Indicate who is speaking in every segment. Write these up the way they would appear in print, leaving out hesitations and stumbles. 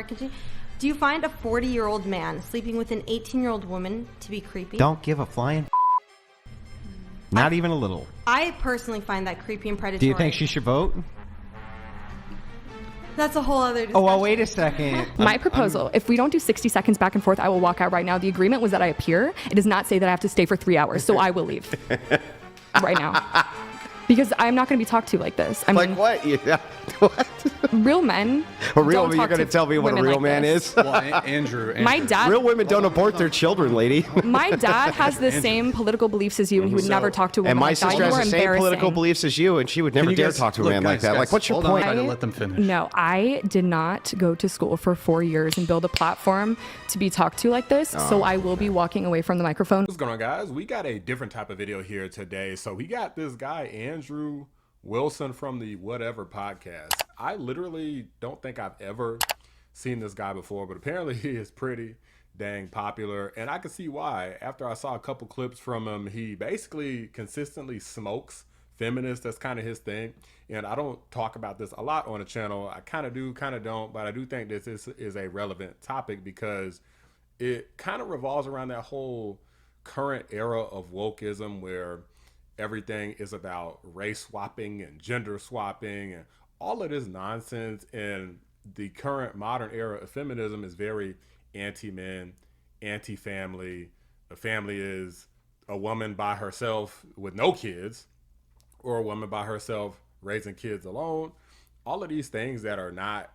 Speaker 1: continue. Do you find a 40-year-old man sleeping with an 18-year-old woman to be creepy?
Speaker 2: Don't give a flying not even a little.
Speaker 1: I personally find that creepy and predatory.
Speaker 2: Do you think she should vote?
Speaker 1: That's a whole other discussion.
Speaker 2: Oh, well, wait a second.
Speaker 3: My proposal, if we don't do 60 seconds back and forth, I will walk out right now. The agreement was that I appear. It does not say that I have to stay for 3 hours, so I will leave right now. Because I'm not going to be talked to like this. I mean,
Speaker 2: what? Yeah. What?
Speaker 3: Real men.
Speaker 2: You're
Speaker 3: don't
Speaker 2: going to tell me what a real man is?
Speaker 4: Well, Andrew.
Speaker 3: My dad.
Speaker 2: Real women don't abort their children, lady.
Speaker 3: My dad has the same political beliefs as you, and he would never talk to a woman
Speaker 2: And my
Speaker 3: like that.
Speaker 2: sister
Speaker 3: You
Speaker 2: has
Speaker 3: are
Speaker 2: the same political beliefs as you, and she would never dare talk to a man like that. Like, what's your point?
Speaker 4: Hold on, let them finish.
Speaker 3: No, I did not go to school for 4 years and build a platform to be talked to like this, so I will be walking away from the microphone.
Speaker 5: What's going on, guys? We got a different type of video here today. So we got this guy, Andrew Wilson from the Whatever podcast. I literally don't think I've ever seen this guy before, but apparently he is pretty dang popular, and I can see why. After I saw a couple clips from him, he basically consistently smokes feminists. That's kind of his thing, and I don't talk about this a lot on the channel. I kind of do, kind of don't, but I do think this is a relevant topic because it kind of revolves around that whole current era of wokeism where everything is about race swapping and gender swapping and all of this nonsense. And the current modern era of feminism is very anti-men, anti-family. A family is a woman by herself with no kids, or a woman by herself raising kids alone. All of these things that are not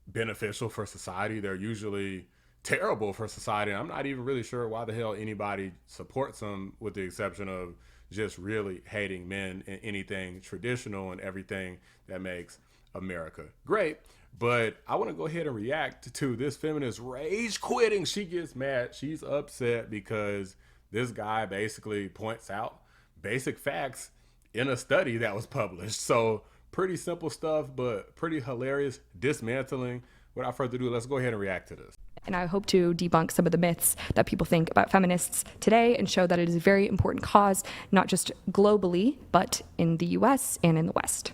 Speaker 5: beneficial for society, they're usually terrible for society. I'm not even really sure why the hell anybody supports them, with the exception of just really hating men and anything traditional and everything that makes America great. But I want to go ahead and react to this feminist rage quitting. She gets mad. She's upset because this guy basically points out basic facts in a study that was published. So pretty simple stuff, but pretty hilarious, dismantling. Without further ado, let's go ahead and react to this.
Speaker 3: And I hope to debunk some of the myths that people think about feminists today and show that it is a very important cause, not just globally, but in the US and in the West.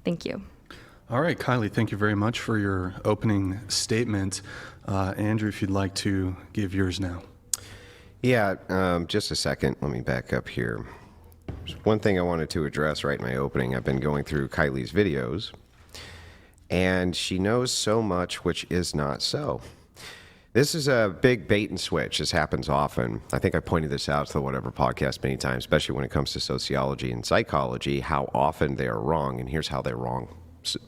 Speaker 3: Thank you.
Speaker 4: All right, Kylie, thank you very much for your opening statement. Andrew, if you'd like to give yours now.
Speaker 6: Yeah, just a second. Let me back up here. There's one thing I wanted to address right in my opening. I've been going through Kylie's videos, and she knows so much which is not so. This is a big bait and switch. This happens often. I think I pointed this out to the Whatever podcast many times, especially when it comes to sociology and psychology, how often they are wrong, and here's how they're wrong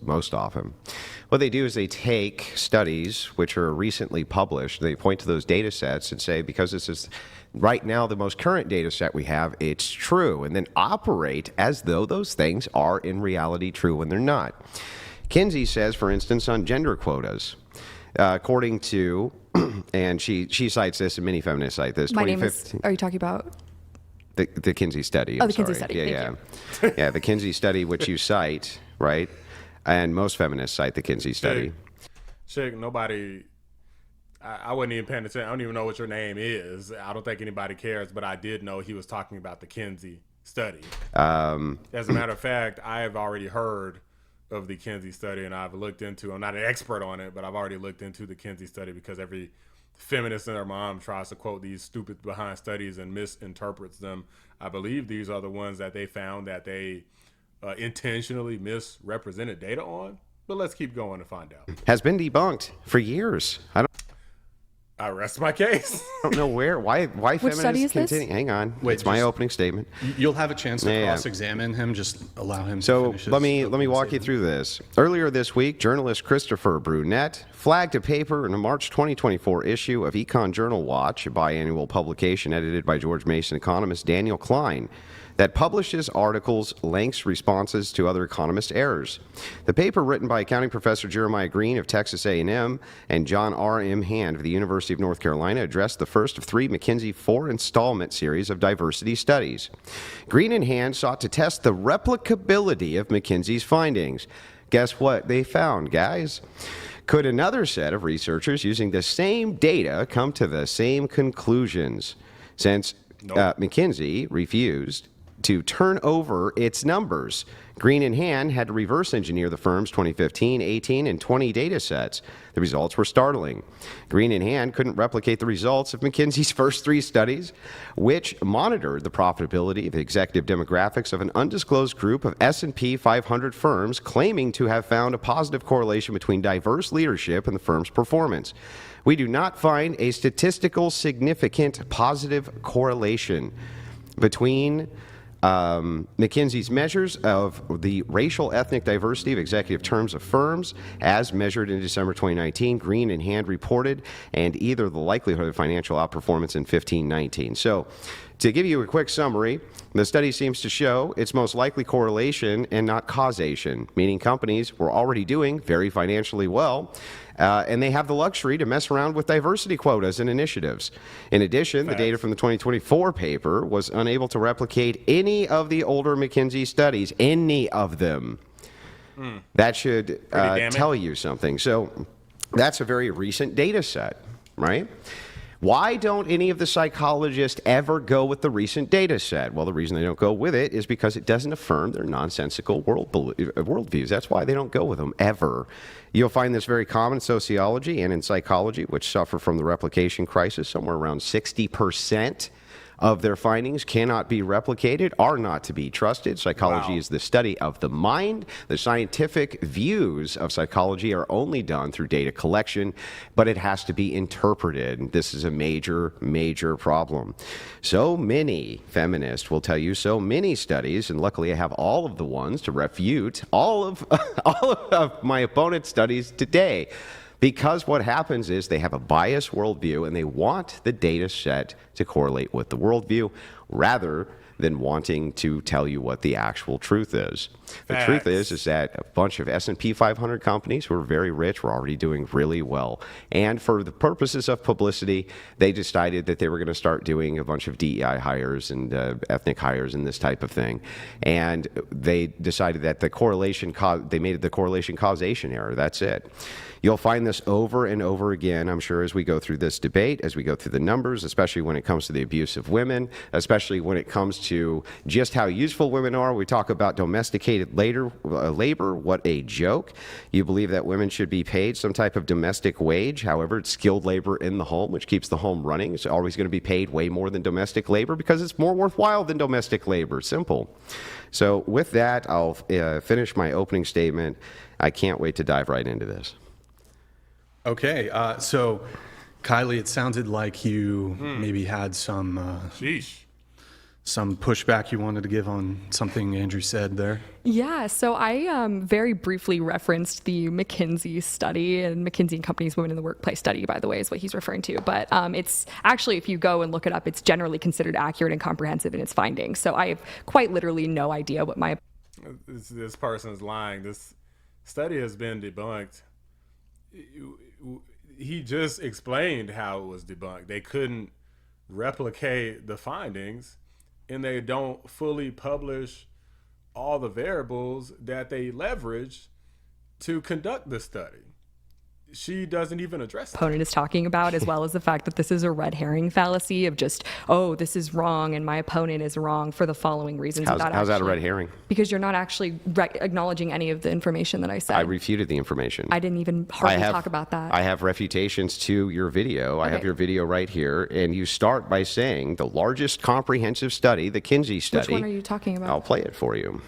Speaker 6: most often. What they do is they take studies which are recently published, they point to those data sets and say, because this is right now the most current data set we have, it's true, and then operate as though those things are in reality true when they're not. Kinsey says, for instance, on gender quotas, according to, and she cites this, and many feminists cite this.
Speaker 3: My name is, are you talking about?
Speaker 6: The Kinsey study.
Speaker 3: Oh, the Kinsey study.
Speaker 6: Yeah. Yeah, the Kinsey study, which you cite, right? And most feminists cite the Kinsey study.
Speaker 5: Chick, nobody, I wasn't even paying attention. I don't even know what your name is. I don't think anybody cares, but I did know he was talking about the Kinsey study. As a matter of fact, I have already heard of the Kinsey study, and I've looked into, I'm not an expert on it, but I've already looked into the Kinsey study because every feminist and their mom tries to quote these stupid behind studies and misinterprets them. I believe these are the ones that they found that they intentionally misrepresented data on, but let's keep going to find out.
Speaker 6: Has been debunked for years.
Speaker 5: I rest my case.
Speaker 6: I don't know why
Speaker 3: Which study
Speaker 6: feminists
Speaker 3: is this?
Speaker 6: continue. Hang on.
Speaker 4: Wait,
Speaker 6: it's my opening statement.
Speaker 4: You'll have a chance to
Speaker 6: Yeah.
Speaker 4: cross-examine him. Just allow him to
Speaker 6: So
Speaker 4: finish his
Speaker 6: let me
Speaker 4: opening
Speaker 6: walk you
Speaker 4: statement.
Speaker 6: through this. Earlier this week, journalist Christopher Brunette flagged a paper in a March 2024 issue of Econ Journal Watch, a biannual publication edited by George Mason economist Daniel Klein, that publishes articles, links, responses to other economist errors. The paper, written by accounting professor Jeremiah Green of Texas A&M and John R.M. Hand of the University of North Carolina, addressed the first of three McKinsey four-installment series of diversity studies. Green and Hand sought to test the replicability of McKinsey's findings. Guess what they found, guys? Could another set of researchers using the same data come to the same conclusions? Since McKinsey refused to turn over its numbers. Green and Hand had to reverse engineer the firm's 2015, 18, and 20 data sets. The results were startling. Green and Hand couldn't replicate the results of McKinsey's first 3 studies, which monitored the profitability of the executive demographics of an undisclosed group of S&P 500 firms claiming to have found a positive correlation between diverse leadership and the firm's performance. We do not find a statistical significant positive correlation between McKinsey's measures of the racial ethnic diversity of executive terms of firms as measured in December 2019, Green and Hand reported, and either the likelihood of financial outperformance in 15-19. So to give you a quick summary, the study seems to show its most likely correlation and not causation, meaning companies were already doing very financially well, and they have the luxury to mess around with diversity quotas and initiatives. In addition, the data from the 2024 paper was unable to replicate any of the older McKinsey studies, any of them. That should tell you something. So that's a very recent data set, right? Why don't any of the psychologists ever go with the recent data set? Well, the reason they don't go with it is because it doesn't affirm their nonsensical worldviews. That's why they don't go with them, ever. You'll find this very common in sociology and in psychology, which suffer from the replication crisis. Somewhere around 60% of their findings cannot be replicated, are not to be trusted. Psychology is the study of the mind. The scientific views of psychology are only done through data collection, but it has to be interpreted. This is a major, major problem. So many feminists will tell you so many studies, and luckily I have all of the ones to refute all of my opponent's studies today. Because what happens is they have a biased worldview and they want the data set to correlate with the worldview rather than wanting to tell you what the actual truth is. The truth is that a bunch of S&P 500 companies who are very rich were already doing really well. And for the purposes of publicity, they decided that they were going to start doing a bunch of DEI hires and ethnic hires and this type of thing. And they decided that the correlation, they made it the correlation causation error. That's it. You'll find this over and over again, I'm sure, as we go through this debate, as we go through the numbers, especially when it comes to the abuse of women, especially when it comes to just how useful women are. We talk about domesticated labor. What a joke. You believe that women should be paid some type of domestic wage. However, it's skilled labor in the home, which keeps the home running. It's always going to be paid way more than domestic labor because it's more worthwhile than domestic labor. Simple. So with that, I'll finish my opening statement. I can't wait to dive right into this.
Speaker 4: Okay, so Kylie, it sounded like you maybe had some pushback you wanted to give on something Andrew said there.
Speaker 3: Yeah, so I very briefly referenced the McKinsey study, and McKinsey & Company's Women in the Workplace study, by the way, is what he's referring to. But it's actually, if you go and look it up, it's generally considered accurate and comprehensive in its findings. So I have quite literally no idea what my...
Speaker 5: This person's lying. This study has been debunked. He just explained how it was debunked. They couldn't replicate the findings, and they don't fully publish all the variables that they leveraged to conduct the study. She doesn't even address
Speaker 3: opponent is talking about, as well as the fact that this is a red herring fallacy of just, oh, this is wrong and my opponent is wrong for the following reasons.
Speaker 6: How's that a red herring?
Speaker 3: Because you're not actually acknowledging any of the information that I said.
Speaker 6: I refuted the information.
Speaker 3: I didn't even hardly talk about that.
Speaker 6: I have refutations to your video. Okay. I have your video right here. And you start by saying the largest comprehensive study, the Kinsey study.
Speaker 3: Which one are you talking about?
Speaker 6: I'll play it for you.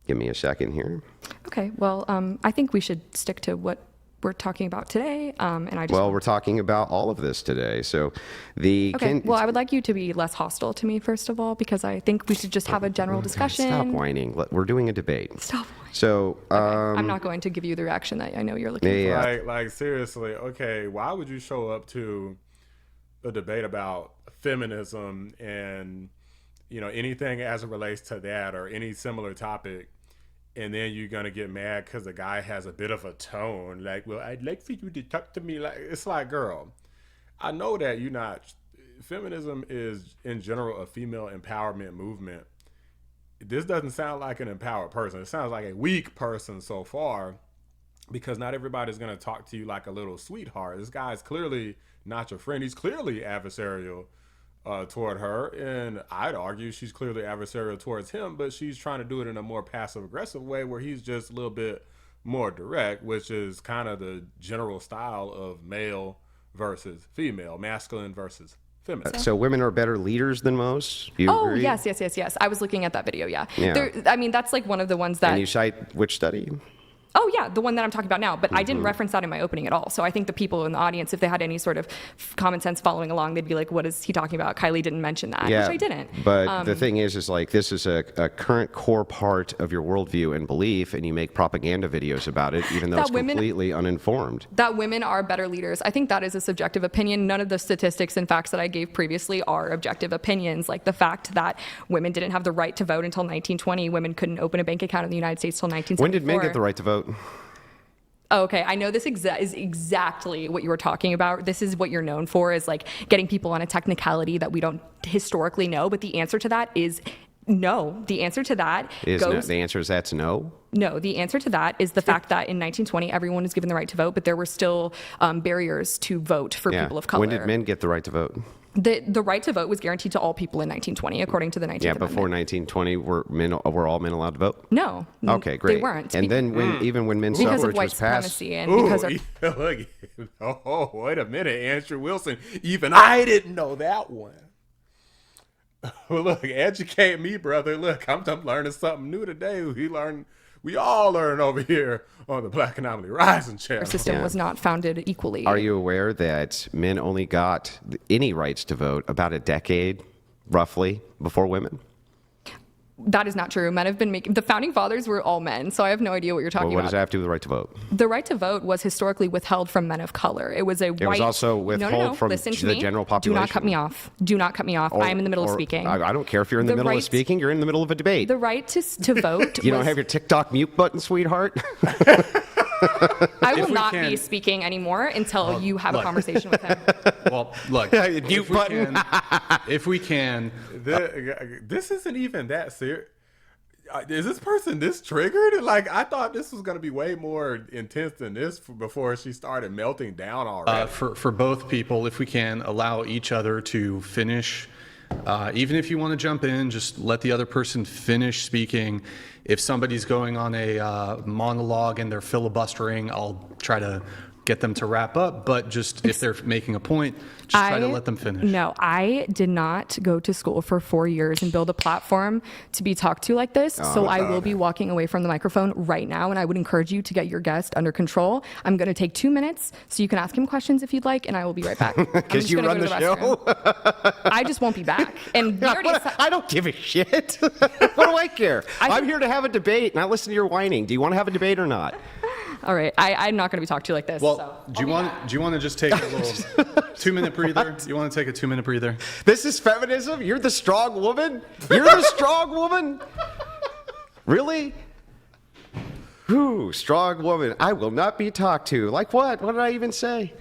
Speaker 6: Give me a second here.
Speaker 3: Okay, well, I think we should stick to what we're talking about today.
Speaker 6: We're talking about all of this today. So
Speaker 3: well, I would like you to be less hostile to me, first of all, because I think we should just have a general discussion.
Speaker 6: Stop whining. We're doing a debate.
Speaker 3: Stop whining.
Speaker 6: So
Speaker 3: I'm not going to give you the reaction that I know you're looking for.
Speaker 5: Like seriously, okay, why would you show up to a debate about feminism and anything as it relates to that or any similar topic, and then you're going to get mad because the guy has a bit of a tone like, well, I'd like for you to talk to me like, it's like, girl, I know that you're not, feminism is in general a female empowerment movement. This doesn't sound like an empowered person. It sounds like a weak person so far, because not everybody's going to talk to you like a little sweetheart. This guy's clearly not your friend. He's clearly adversarial toward her, and I'd argue she's clearly adversarial towards him, but she's trying to do it in a more passive aggressive way where he's just a little bit more direct, which is kind of the general style of male versus female, masculine versus feminine.
Speaker 6: So women are better leaders than most? You agree?
Speaker 3: Yes. I was looking at that video, yeah.
Speaker 6: Yeah.
Speaker 3: I mean, that's like one of the ones that...
Speaker 6: And you cite which study?
Speaker 3: Oh, yeah, the one that I'm talking about now. But I didn't reference that in my opening at all. So I think the people in the audience, if they had any sort of common sense following along, they'd be like, what is he talking about? Kylie didn't mention that, which I didn't.
Speaker 6: But the thing is like this is a current core part of your worldview and belief, and you make propaganda videos about it, even though it's completely uninformed.
Speaker 3: That women are better leaders. I think that is a subjective opinion. None of the statistics and facts that I gave previously are objective opinions. Like the fact that women didn't have the right to vote until 1920. Women couldn't open a bank account in the United States till 1974.
Speaker 6: When did men get the right to vote?
Speaker 3: Oh, okay, I know this is exactly what you were talking about. This is what you're known for, is like getting people on a technicality that we don't historically know. But the answer to that is no. The answer to that
Speaker 6: the answer is that's no?
Speaker 3: No, the answer to that is the fact that in 1920, everyone was given the right to vote, but there were still barriers to vote for people of color.
Speaker 6: When did men get the right to vote?
Speaker 3: The right to vote was guaranteed to all people in 1920, according to the 19th Amendment.
Speaker 6: Before 1920, were all men allowed to vote?
Speaker 3: No.
Speaker 6: Okay, great.
Speaker 3: They weren't.
Speaker 6: And then even when men's
Speaker 3: because
Speaker 6: suffrage
Speaker 3: of white
Speaker 6: was passed...
Speaker 3: supremacy and because of...
Speaker 5: Look, wait a minute, Andrew Wilson. Even I didn't know that one. Well, look, educate me, brother. Look, I'm learning something new today. We all learn over here on the Black Anomaly Rising channel.
Speaker 3: Our system was not founded equally.
Speaker 6: Are you aware that men only got any rights to vote about a decade, roughly, before women?
Speaker 3: That is not true. Men have been making... The founding fathers were all men, so I have no idea what you're talking about.
Speaker 6: What does that have to do with the right to vote?
Speaker 3: The right to vote was historically withheld from men of color. It was
Speaker 6: It was also withheld from the general population.
Speaker 3: Do not cut me off. Do not cut me off. I am in the middle of speaking.
Speaker 6: I don't care if you're in the middle of speaking. You're in the middle of a debate.
Speaker 3: The right to vote
Speaker 6: You don't have your TikTok mute button, sweetheart?
Speaker 3: I will not be speaking anymore until you have a conversation with him.
Speaker 4: Well, look,
Speaker 6: mute button.
Speaker 4: If we can,
Speaker 5: this isn't even that serious. Is this person this triggered? Like, I thought this was going to be way more intense than this before she started melting down already.
Speaker 4: For both people, if we can allow each other to finish, even if you want to jump in, just let the other person finish speaking. If somebody's going on a monologue and they're filibustering, I'll try to get them to wrap up, but just if they're making a point, just try to let them finish.
Speaker 3: No, I did not go to school for 4 years and build a platform to be talked to like this, so I will be walking away from the microphone right now, and I would encourage you to get your guest under control. I'm going to take 2 minutes, so you can ask him questions if you'd like, and I will be right back.
Speaker 6: Because you run the show?
Speaker 3: I just won't be back. And
Speaker 6: I don't give a shit. What do I care? I'm here to have a debate, not listen to your whining. Do you want to have a debate or not?
Speaker 3: All right, I'm not going to be talked to like this.
Speaker 4: Well,
Speaker 3: so.
Speaker 4: do you want to just take a little 2-minute breather? You want to take a 2-minute breather?
Speaker 6: This is feminism? You're the strong woman? You're the strong woman? Really? Ooh, strong woman. I will not be talked to. Like what? What did I even say?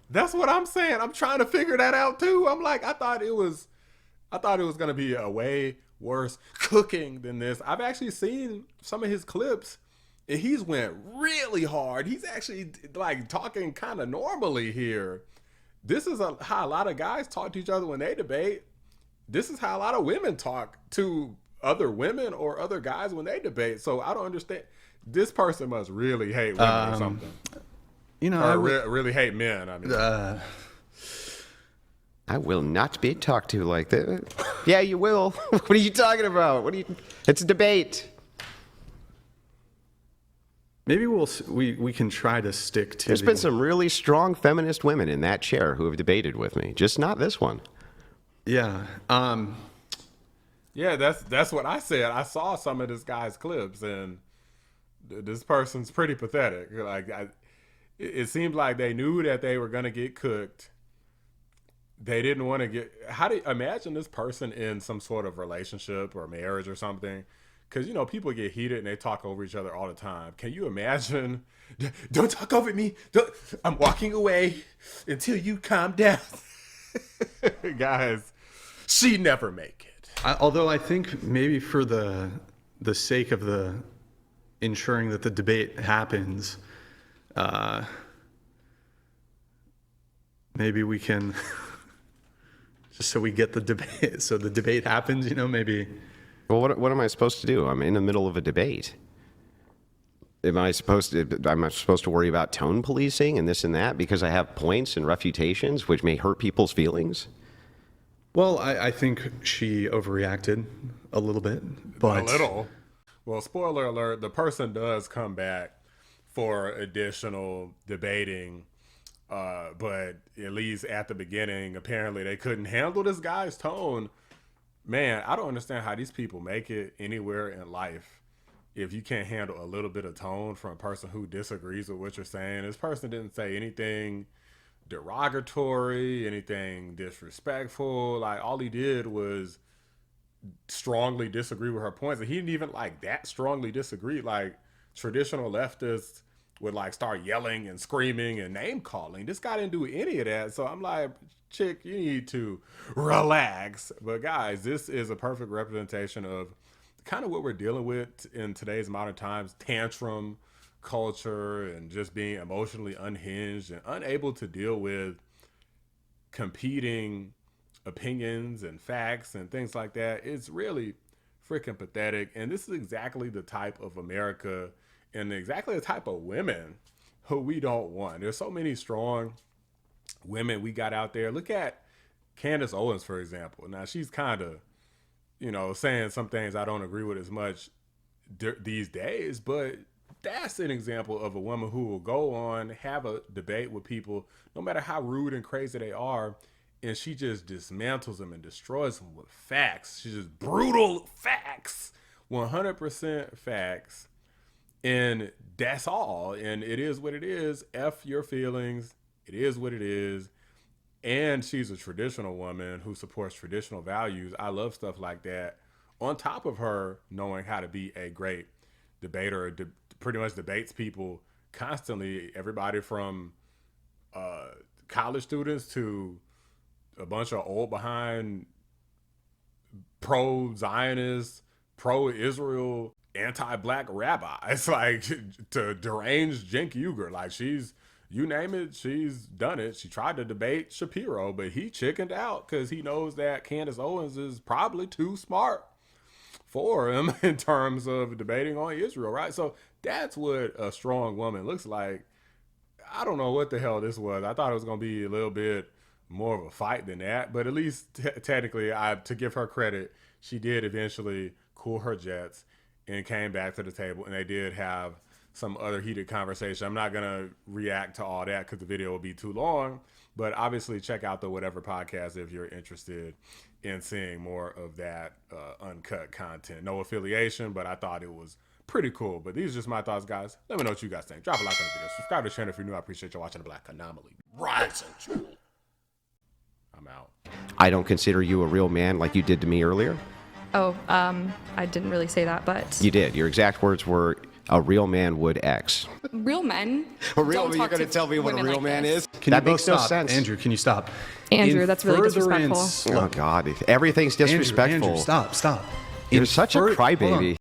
Speaker 5: That's what I'm saying. I'm trying to figure that out too. I'm like, I thought it was going to be a way worse cooking than this. I've actually seen some of his clips. And he's went really hard. He's actually like talking kind of normally here. This is how a lot of guys talk to each other when they debate. This is how a lot of women talk to other women or other guys when they debate. So I don't understand. This person must really hate women or something.
Speaker 4: You know,
Speaker 5: or really hate men. I mean,
Speaker 6: I will not be talked to like that. Yeah, you will. What are you talking about? It's a debate.
Speaker 4: Maybe we can try to stick to.
Speaker 6: There's been some really strong feminist women in that chair who have debated with me, just not this one.
Speaker 4: Yeah.
Speaker 5: Yeah, that's what I said. I saw some of this guy's clips, and this person's pretty pathetic. Like, it seemed like they knew that they were gonna get cooked. They didn't want to get. How do you imagine this person in some sort of relationship or marriage or something? Because, you know, people get heated and they talk over each other all the time. Can you imagine? Don't talk over me. I'm walking away until you calm down. Guys, she never make it.
Speaker 4: Although I think maybe for the sake of ensuring that the debate happens, maybe we can just so we get the debate. So the debate happens, maybe.
Speaker 6: Well, what am I supposed to do? I'm in the middle of a debate. Am I supposed to worry about tone policing and this and that because I have points and refutations which may hurt people's feelings?
Speaker 4: Well, I think she overreacted a little bit, but
Speaker 5: a little. Well, spoiler alert: the person does come back for additional debating, but at least at the beginning, apparently they couldn't handle this guy's tone. Man, I don't understand how these people make it anywhere in life if you can't handle a little bit of tone from a person who disagrees with what you're saying. This person didn't say anything derogatory, anything disrespectful. Like, all he did was strongly disagree with her points, and he didn't even like that strongly disagree. Like, traditional leftists would like start yelling and screaming and name calling. This guy didn't do any of that. So I'm like, chick, you need to relax. But guys, this is a perfect representation of kind of what we're dealing with in today's modern times: tantrum culture and just being emotionally unhinged and unable to deal with competing opinions and facts and things like that. It's really freaking pathetic. And this is exactly the type of America and exactly the type of women who we don't want. There's so many strong women we got out there. Look at Candace Owens, for example. Now, she's kind of, saying some things I don't agree with as much these days, but that's an example of a woman who will go on, have a debate with people, no matter how rude and crazy they are, and she just dismantles them and destroys them with facts. She's just brutal facts, 100% facts, and that's all. And it is what it is. F your feelings. It is what it is. And she's a traditional woman who supports traditional values. I love stuff like that. On top of her knowing how to be a great debater, pretty much debates people constantly. Everybody from college students to a bunch of old behind pro-Zionist, pro-Israel, anti-black rabbis, like to deranged Cenk Uygur. Like, she's, you name it, she's done it. She tried to debate Shapiro, but he chickened out because he knows that Candace Owens is probably too smart for him in terms of debating on Israel, right? So that's what a strong woman looks like. I don't know what the hell this was. I thought it was going to be a little bit more of a fight than that, but at least technically, to give her credit, she did eventually cool her jets and came back to the table, and they did have some other heated conversation. I'm not going to react to all that because the video will be too long, but obviously check out the Whatever podcast if you're interested in seeing more of that uncut content. No affiliation, but I thought it was pretty cool. But these are just my thoughts, guys. Let me know what you guys think. Drop a like on the video. Subscribe to the channel if you're new. I appreciate you watching the Black Anomaly Rising channel. I'm out.
Speaker 6: I don't consider you a real man like you did to me earlier.
Speaker 3: Oh, I didn't really say that, but
Speaker 6: You did. Your exact words were, "A real man would X."
Speaker 3: real men.
Speaker 6: A real,
Speaker 3: don't
Speaker 6: you're
Speaker 3: talk
Speaker 6: going to tell me what a
Speaker 3: women
Speaker 6: real
Speaker 3: like
Speaker 6: man
Speaker 3: this.
Speaker 6: is?
Speaker 4: Can
Speaker 6: That
Speaker 4: you
Speaker 6: makes
Speaker 4: both
Speaker 6: no
Speaker 4: stop?
Speaker 6: sense.
Speaker 4: Andrew, can you stop?
Speaker 3: Andrew,
Speaker 4: In
Speaker 3: that's really
Speaker 4: furtherance-
Speaker 3: disrespectful.
Speaker 6: Oh God, everything's disrespectful.
Speaker 4: Andrew, stop.
Speaker 6: You're
Speaker 4: In
Speaker 6: such a
Speaker 4: hold on.
Speaker 6: crybaby.